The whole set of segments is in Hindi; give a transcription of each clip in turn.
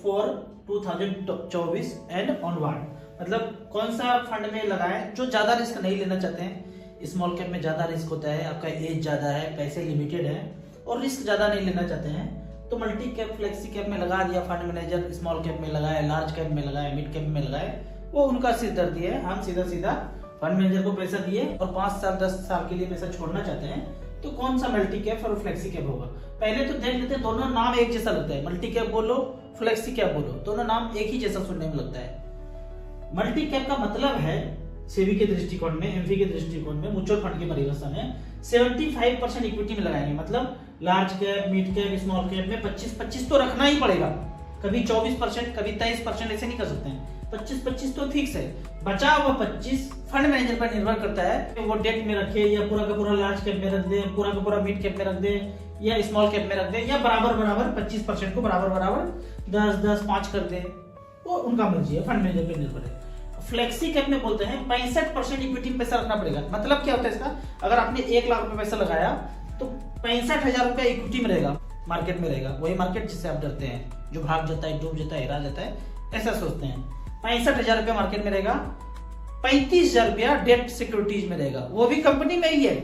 For 2024 and onward. मतलब कौन सा फंड में लगाएं जो ज्यादा रिस्क नहीं लेना चाहते हैं। स्मॉल कैप में ज्यादा रिस्क होता है, आपका एज ज्यादा है, पैसे लिमिटेड है और रिस्क ज्यादा नहीं लेना चाहते हैं, तो मल्टी कैप फ्लेक्सी कैप में लगा दिया फंड मैनेजर। स्मॉल कैप में लगाए, लार्ज कैप में लगाए, मिड कैप में लगाए, वो उनका सिरदर्दी है। हम सीधा सीधा फंड मैनेजर को पैसा दिए और 5 साल 10 साल के लिए पैसा छोड़ना चाहते हैं, तो कौन सा मल्टी कैप और फ्लेक्सी कैप होगा। पहले तो देख लेते हैं, दोनों नाम एक जैसा लगता है। मल्टी कैप बोलो, फ्लेक्सी कैप बोलो, दोनों नाम एक ही जैसा सुनने में लगता है। मल्टी कैप का मतलब है सेबी के दृष्टिकोण में, एमफी के दृष्टिकोण में, म्यूचुअल फंड की परिभाषा में 75% इक्विटी में लगाएंगे। मतलब large cap, mid cap, small cap में 25-25 तो रखना ही पड़ेगा। कभी 24%, कभी 23% ऐसे नहीं कर सकते हैं। 25-25 तो फिक्स है। बचा हुआ 25 फंड मैनेजर पर निर्भर करता है, वो डेट में रखे या पूरा का पूरा लार्ज कैप में रख दे, पूरा का पूरा मिड कैप में रख दे या स्मॉल कैप में रख दे, या बराबर बराबर 25% को बराबर बराबर 10-10 5 कर दे, वो उनका मर्जी है, फंड मैनेजर पर निर्भर है। फ्लेक्सी कैप में बोलते हैं 65% इक्विटी में पैसा रखना पड़ेगा। मतलब क्या होता है इसका, अगर आपने 1 लाख रुपए पैसा लगाया तो 65,000 रुपया इक्विटी में रहेगा, मार्केट में रहेगा। वही मार्केट जिससे आप डरते हैं, जो भाग जाता है, डूब जाता है, हेरा जाता है, ऐसा सोचते हैं। 65,000 रुपया मार्केट में रहेगा, 35,000 रुपया डेट सिक्योरिटीज में रहेगा। वो भी कंपनी में ही है,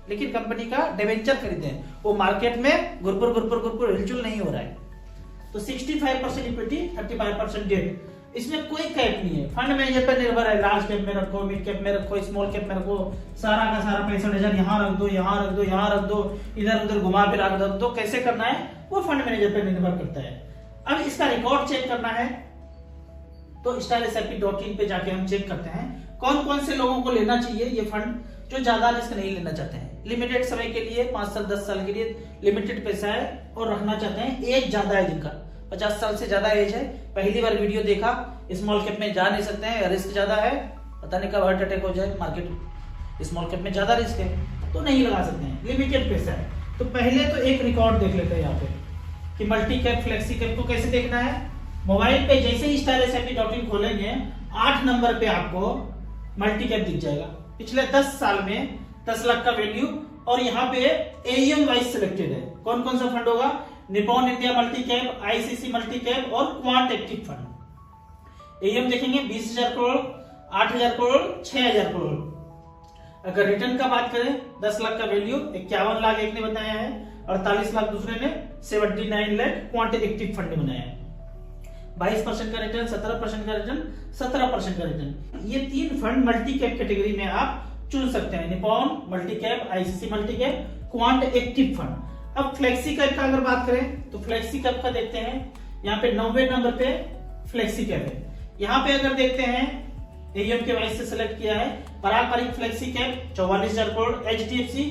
लेकिन कंपनी का डिवेंचर खरीदे हैं, वो मार्केट में गुरपुर गुरपुर गुरपुर हिलचुल नहीं हो रहा है। तो 65% इक्विटी, 35% डेट। इसमें कोई कैप नहीं है, फंड मैनेजर पर निर्भर है। लार्ज कैप में रखो, मिड कैप में रखो, स्मॉल कैप में रखो, सारा का सारा 65,000 यहाँ रख दो, यहाँ रख दो, यहाँ रख दो, इधर उधर घुमा फिरा रख दो, कैसे करना है वो फंड मैनेजर पर निर्भर करता है। अब इसका रिकॉर्ड चेक करना है तो StarSIP.in पे जाके हम चेक करते हैं कौन कौन से लोगों को लेना चाहिए ये फंड, जो ज्यादा रिस्क नहीं लेना चाहते हैं, लिमिटेड समय के लिए, 5 साल 10 साल के लिए लिमिटेड पैसा है और रखना चाहते हैं, एज ज्यादा है जिनका, 50 साल से ज्यादा एज है, पहली बार वीडियो देखा, स्मॉल कैप में जा नहीं सकते हैं, रिस्क ज्यादा है, पता नहीं कब हार्ट अटैक हो जाए, मार्केट स्मॉल कैप में ज्यादा रिस्क है तो नहीं लगा सकते हैं, लिमिटेड पैसा है। तो पहले तो एक रिकॉर्ड देख लेते हैं यहाँ पे कि मल्टी कैप फ्लेक्सी कैप को कैसे देखना है। मोबाइल पे जैसे ही StarSIP.in खोलेंगे 8 नंबर पे आपको मल्टी कैप दिख जाएगा। पिछले 10 साल में 10 लाख का वैल्यू, और यहाँ पे AUM वाइज सिलेक्टेड है। कौन कौन सा फंड होगा, Nippon India multi cap, ICC multi cap और क्वांट एक्टिव फंड। AUM देखेंगे 20,000 करोड़, 8,000 करोड़, 6,000 करोड़। अगर रिटर्न का बात करें 10 लाख का वैल्यू 51 लाख एक ने बताया है, 48 लाख दूसरे ने, 79 लाख क्वांट एक्टिव फंड ने बनाया है। 22% का रिटर्न, 17% का रिटर्न, 17% का रिटर्न। ये 3 फंड मल्टी कैप कैटेगरी में आप चुन सकते हैं, Nippon multi cap, ICC multi cap, quant active fund. अब फ्लेक्सी कैप का अगर बात करें तो फ्लेक्सी कैप का देखते हैं, यहाँ पे 90 नंबर पे फ्लेक्सी कैप है। यहाँ पे अगर देखते हैं AUM के वाइज से सिलेक्ट किया है, पारंपरिक flexi cap 44,000 crore, HDFC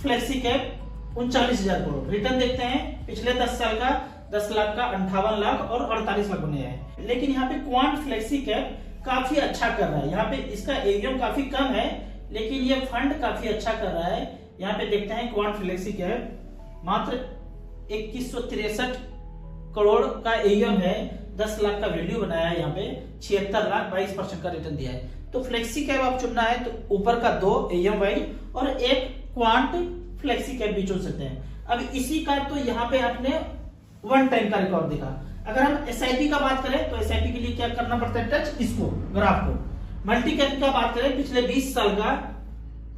flexi cap 39,000 crore. Return देखते हैं पिछले 10 साल का 10 लाख का, 58 लाख और 48 लाख बनाया है। लेकिन यहाँ पे क्वांट फ्लेक्सी कैप काफी अच्छा कर रहा है। यहाँ पे इसका AUM काफी कम है, लेकिन ये फंड काफी अच्छा कर रहा है। यहाँ पे देखते हैं क्वांट फ्लेक्सी कैप मात्र 2163 करोड़ का AUM है, 10 लाख का वैल्यू बनाया है, यहाँ पे 76 लाख, 22% का रिटर्न दिया है। तो फ्लेक्सी कैप आप चुनना है तो ऊपर का 2 AUM वाइज और एक क्वांट फ्लेक्सी कैप भी चुन सकते हैं। अब इसी का तो यहाँ पे आपने 1 टाइम का रिकॉर्ड देखा। अगर हम SIP का बात करें तो SIP के लिए क्या करना पड़ता है, टच इसको, ग्राफ को। मल्टी कैप का बात करें पिछले 20 साल का,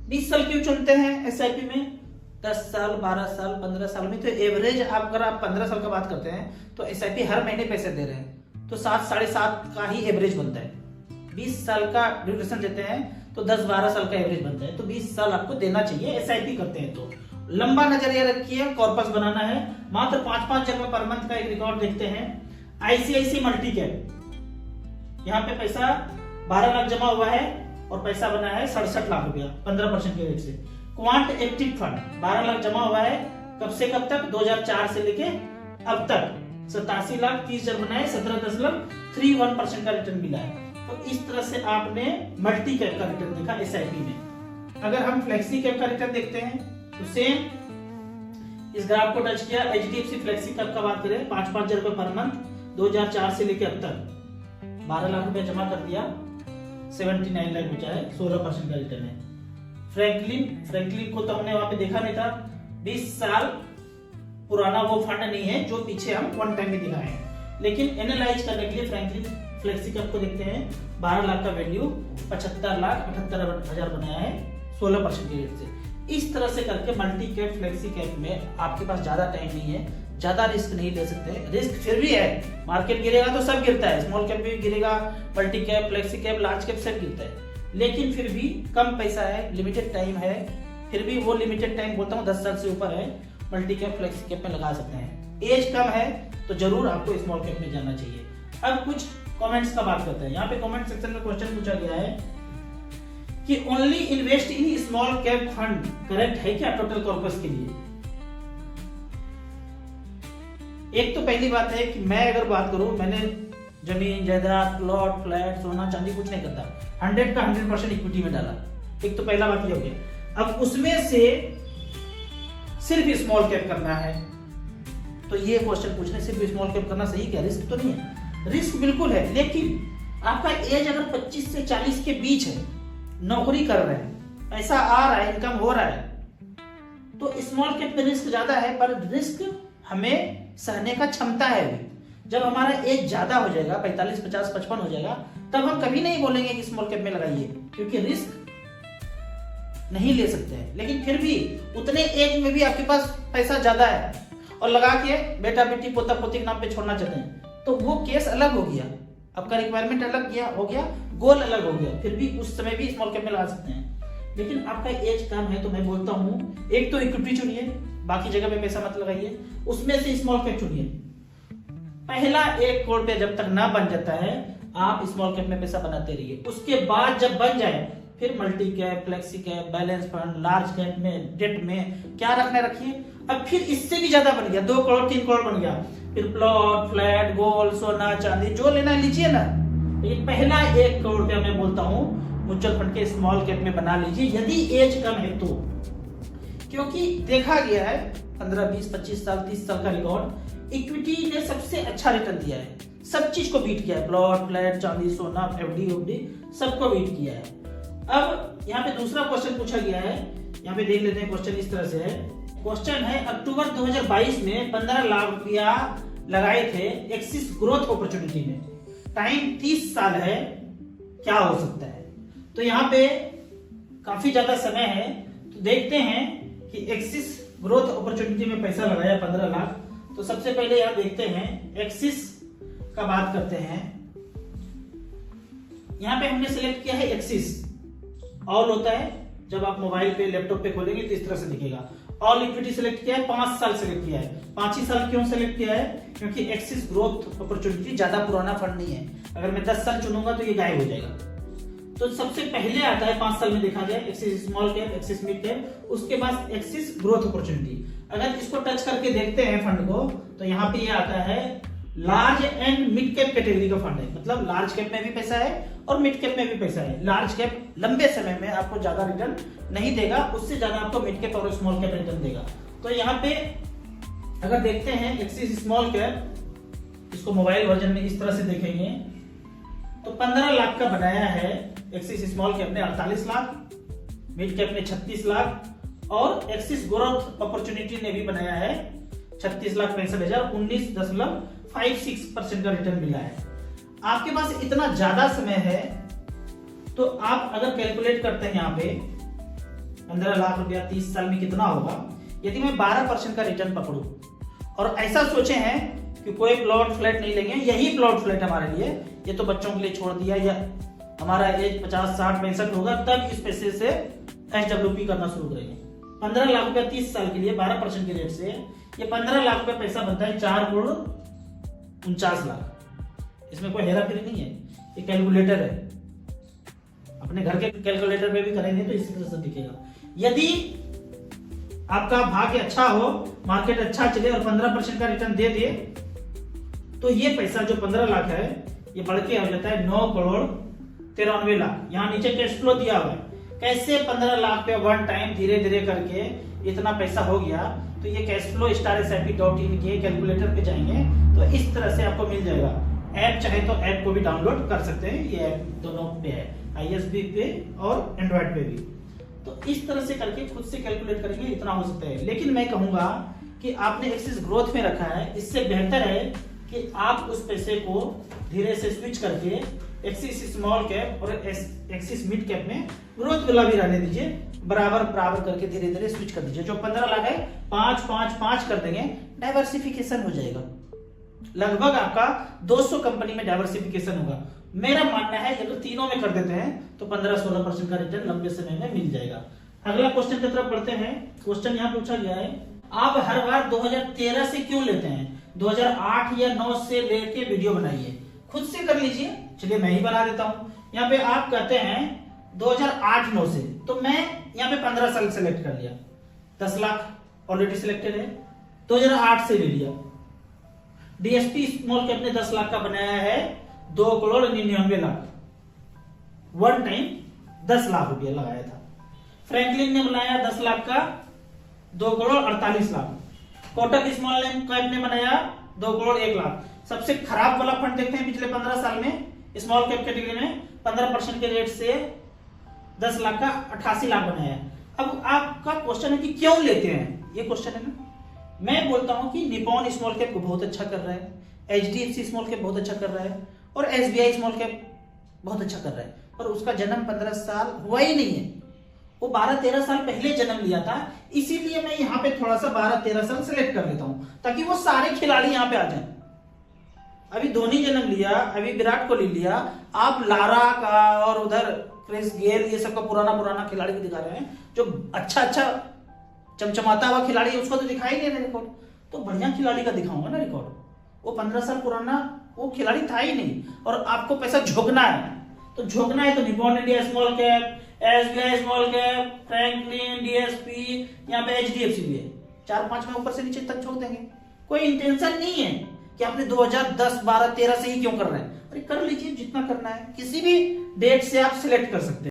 20 साल क्यों चुनते हैं SIP में, 10 साल 12 साल 15 साल में तो एवरेज आप, अगर आप 15 साल का बात करते हैं तो SIP हर महीने पैसे दे रहे हैं तो 7 साढ़े 7 का ही एवरेज बनता है। 20 साल का ड्यूरेशन देते हैं तो 10-12 साल का एवरेज बनता है, तो 20 साल आपको देना चाहिए SIP करते हैं तो। लंबा नजरिया रखिए, कॉर्पस बनाना है। मात्र 5-5 जगह पर मंथ का एक रिकॉर्ड देखते हैं। ICICI मल्टी कैप, यहाँ पे पैसा 12 लाख जमा हुआ है और पैसा बना है 67 लाख रुपया 15% के रेट से। क्वांट एक्टिव फंड 12 लाख जमा हुआ है, कब से कब तक, 2004 से लेके अब तक 87 लाख 30 हजार बनाए, 17.31% का रिटर्न मिला है। तो इस तरह से आपने मल्टी कैप का रिटर्न देखा SIP में। अगर हम फ्लेक्सी कैप का रिटर्न देखते हैं तो सेम इस ग्राफ को टच किया, HDFC फ्लेक्सी कैप का बात करें 5-5 हजार रुपए पर मंथ, 2004 से लेके अब तक 12 लाख रुपए जमा कर दिया, 79 लाख बचा है, 16% का रिटर्न है। फ्रैंकलिन को तो हमने वहां पे देखा नहीं था, 20 साल पुराना वो फंड नहीं है जो पीछे हम 1 टाइम में दिखाए हैं, लेकिन एनालाइज करने के लिए फ्रैंकलिन फ्लेक्सी कैप को देखते हैं। 12 लाख का वैल्यू 75,78,000 बनाया है 16% के रेट से। इस तरह से करके मल्टी कैप फ्लेक्सी कैप में आपके पास ज्यादा टाइम नहीं है, ज्यादा रिस्क नहीं ले सकते। रिस्क फिर भी है, मार्केट गिरेगा तो सब गिरता है, स्मॉल कैप भी गिरेगा, multi cap, flexi cap, large cap सब गिरता है। लेकिन फिर भी कम पैसा है, लिमिटेड टाइम है, फिर भी वो लिमिटेड टाइम बोलता हूँ 10 साल से ऊपर है, मल्टी कैप फ्लेक्सी कैप में लगा सकते हैं। एज कम है तो जरूर आपको स्मॉल कैप में जाना चाहिए। अब कुछ कमेंट्स का बात करते हैं। यहाँ पे कमेंट सेक्शन में क्वेश्चन पूछा गया है कि only invest in small cap fund correct है क्या टोटल कॉर्पस के लिए? एक तो पहली बात है कि मैं अगर बात करूं, मैंने जमीन जायदाद, प्लॉट, फ्लैट, सोना चांदी कुछ नहीं करता, 100 का 100% इक्विटी में डाला। एक तो पहला बात ये हो गया। अब उसमें से सिर्फ स्मॉल कैप करना है, तो ये क्वेश्चन पूछने सिर्फ स्मॉल कैप करना सही क्या? रिस्क तो नहीं है? रिस्क बिल्कुल है, लेकिन आपका एज अगर 25 से 40 के बीच है, नौकरी कर रहे हैं, पैसा आ रहा है, इनकम हो रहा है, तो स्मॉल कैप में रिस्क ज्यादा है, पर रिस्क हमें सहने का क्षमता है अभी। जब हमारा एज ज्यादा हो जाएगा, 45, 50, 55 हो जाएगा, तब हम कभी नहीं बोलेंगे कि स्मॉल कैप में लगाइए, क्योंकि रिस्क नहीं ले सकते हैं। लेकिन फिर भी उतने एज में भी आपके पास पैसा ज्यादा है और लगा के बेटा बेटी पोता पोती के नाम पे छोड़ना चाहते हैं, तो वो केस अलग हो गया, आपका रिक्वायरमेंट अलग हो गया, गोल अलग हो गया, फिर भी उस समय भी स्मॉल कैप में लगा सकते हैं। लेकिन आपका एज कम है तो मैं बोलता हूँ एक तो इक्विटी चुनिए, बाकी जगह पे पैसा मत लगाइए, उसमें से स्मॉल कैप चुनिए। पहला 1 करोड़ पे जब तक ना बन जाता है, आप स्मॉल कैप में पैसा बनाते रहिए। उसके बाद जब बन जाए, फिर multi cap, flexi cap, balance fund, large cap में, डेट में क्या रखना रखिए। अब फिर इससे भी ज्यादा बन गया, 2 करोड़ 3 करोड़ बन गया, फिर प्लॉट, फ्लैट, गोल्ड, सोना चांदी जो लेना लीजिए ना। लेकिन पहला 1 करोड़ रुपया मैं बोलता हूँ म्यूचुअल फंड के स्मॉल कैप में बना लीजिए, यदि एज कम है तो। क्योंकि देखा गया है 15, 20, 25 साल, 30 साल का रिकॉर्ड, इक्विटी ने सबसे अच्छा रिटर्न दिया है, सब चीज को बीट किया है, प्लॉट, फ्लैट, चांदी, सोना, एफडी सबको बीट किया है। अब यहाँ पे दूसरा क्वेश्चन पूछा गया है, यहाँ पे देख लेते हैं। क्वेश्चन इस तरह से है, क्वेश्चन है अक्टूबर 2022 में 15 लाख रुपया लगाए थे एक्सिस ग्रोथ अपॉर्चुनिटी में, टाइम 30 साल है, क्या हो सकता है? तो यहाँ पे काफी ज्यादा समय है, तो देखते हैं कि एक्सिस ग्रोथ अपॉर्चुनिटी में पैसा लगाया 15 लाख। तो सबसे पहले यहाँ देखते हैं, एक्सिस का बात करते हैं। यहाँ पे हमने सिलेक्ट किया है एक्सिस, ऑल होता है, जब आप मोबाइल पे लैपटॉप पे खोलेंगे तो इस तरह से दिखेगा। ऑल इक्विटी सिलेक्ट किया है, 5 साल सिलेक्ट किया है। 5 ही साल क्यों सिलेक्ट किया है? क्योंकि एक्सिस ग्रोथ अपॉर्चुनिटी ज्यादा पुराना फंड नहीं है, अगर मैं 10 साल चुनूंगा तो ये गायब हो जाएगा। तो सबसे पहले आता है 5 साल में देखा जाए axis small cap, axis mid cap, उसके बाद एक्सिस ग्रोथ अपॉर्चुनिटी। अगर इसको टच करके देखते हैं फंड को, तो यहाँ पे ये आता है large and mid cap category का फंड है, मतलब लार्ज कैप में भी पैसा है और मिड कैप में भी पैसा है। लार्ज कैप लंबे समय में आपको ज्यादा रिटर्न नहीं देगा, उससे ज्यादा आपको मिड कैप और स्मॉल कैप रिटर्न देगा। तो यहाँ पे अगर देखते हैं एक्सिस स्मॉल कैप, इसको मोबाइल वर्जन में इस तरह से देखेंगे तो 15 लाख का बनाया है एक्सिस स्मॉल कैप ने 48 लाख, मिड कैप ने 36 लाख और एक्सिस ग्रोथ अपॉर्चुनिटी ने भी बनाया है 36,65,000, 19.56% का रिटर्न मिला है। आपके पास इतना ज्यादा समय है तो आप अगर कैलकुलेट करते हैं यहाँ पे 15 लाख रुपया 30 साल में कितना होगा, यदि मैं 12% का रिटर्न पकड़ू और ऐसा सोचे हैं कि कोई प्लॉट फ्लैट नहीं लेंगे, यही प्लॉट फ्लैट हमारे लिए, ये तो बच्चों के लिए छोड़ दिया, या हमारा एज 50, 60, 65 होगा तब इस पैसे से SWP करना शुरू करेंगे। 15 लाख रुपया 30 साल के लिए 12% के रेट से ये 15 लाख रुपया पैसा बनता है 4,49,00,000। इसमें कोई हेरा फेरी नहीं है, ये कैलकुलेटर है, अपने घर के कैलकुलेटर पे भी करेंगे तो इसी तरह से दिखेगा। यदि आपका भाग्य अच्छा हो, मार्केट अच्छा चले और 15% का रिटर्न दे दे, तो ये पैसा जो 15 लाख है ये बढ़ के हो जाता है 9,93,00,000। यहाँ नीचे कैश फ्लो दिया हुआ है, कैसे 15 लाख पे वन टाइम धीरे धीरे करके इतना पैसा हो गया। तो ये कैश फ्लो StarSIP.in के कैलकुलेटर पे जाएंगे तो इस तरह से आपको मिल जाएगा। ऐप चाहे तो ऐप को भी डाउनलोड कर सकते हैं, ये ऐप दोनों पे है, ISB पे और एंड्रॉइड पे भी। तो इस तरह से करके खुद से कैलकुलेट करेंगे, इतना हो सकता है। लेकिन मैं कहूंगा कि आपने एक्सिस ग्रोथ में रखा है, इससे बेहतर है कि आप उस पैसे को धीरे से स्विच करके एक्सिस स्मॉल कैप और एक्सिस मिड कैप में ग्रोथ गुलाबी रहने दीजिए, बराबर बराबर करके धीरे धीरे स्विच कर दीजिए। जो 15 लाख है 5-5-5 कर देंगे, डाइवर्सिफिकेशन हो जाएगा। लगभग आपका 200 कंपनी में डाइवर्सिफिकेशन होगा। मेरा मानना है अगर तीनों में कर देते हैं तो 15-16% का रिटर्न लंबे समय में मिल जाएगा। अगला क्वेश्चन की तरफ बढ़ते हैं। क्वेश्चन यहाँ पूछा गया है, आप हर बार 2013 से क्यों लेते हैं? 2008 या 9 से लेके वीडियो बनाइए, खुद से कर लीजिए। चलिए मैं ही बना देता हूं। यहाँ पे आप कहते हैं 2008-9 से, तो मैं यहाँ पे 15 साल सेलेक्ट कर लिया। 10 लाख ऑलरेडी सिलेक्टेड है, 2008 से ले लिया। डीएसपी स्मॉल कैप ने 10 लाख का बनाया है 2,99,00,000, वन टाइम 10 लाख रुपया लगाया था। फ्रैंकलिन ने बनाया 10 लाख का 2,48,00,000। कोटक स्मॉल कैप ने बनाया 2,01,00,000। सबसे खराब वाला फंड देखते हैं पिछले 15 साल में स्मॉल कैप कैटेगरी में 15% के रेट से 10 लाख का 88 लाख बनाया। अब आपका क्वेश्चन है कि क्यों लेते हैं, ये क्वेश्चन है ना। मैं बोलता हूं कि निपॉन स्मॉल कैप बहुत अच्छा कर रहा है, एचडीएफसी स्मॉल कैप बहुत अच्छा कर रहा है और एसबीआई स्मॉल कैप बहुत अच्छा कर रहा है, पर उसका जन्म 15 साल हुआ ही नहीं है। वो 12-13 साल पहले जन्म लिया था, इसीलिए मैं यहाँ पे थोड़ा सा 12-13 साल सिलेक्ट कर लेता हूं ताकि वो सारे खिलाड़ी यहाँ पे आ जाएं। अभी धोनी जन्म लिया, अभी विराट कोहली लिया, आप लारा का और उधर क्रिस गेल ये सब का पुराना खिलाड़ी को दिखा रहे हैं। जो अच्छा चमचमाता हुआ खिलाड़ी है उसको तो दिखा ही नहीं रहे रिकॉर्ड, तो बढ़िया खिलाड़ी का दिखाऊंगा ना रिकॉर्ड। वो 15 साल पुराना वो खिलाड़ी था ही नहीं, और आपको पैसा झोंकना है तो Nippon India small cap, SBI small cap, Franklin, DSP, यहाँ पे एचडीएफसी भी है। 4-5 में ऊपर से नीचे तक छोड़ देंगे। कोई इंटेंशन नहीं है कि आपने 2010, 12, 13 से ही क्यों कर रहे हैं। अरे कर लीजिए जितना करना है, किसी भी डेट से आप सिलेक्ट कर सकते हैं।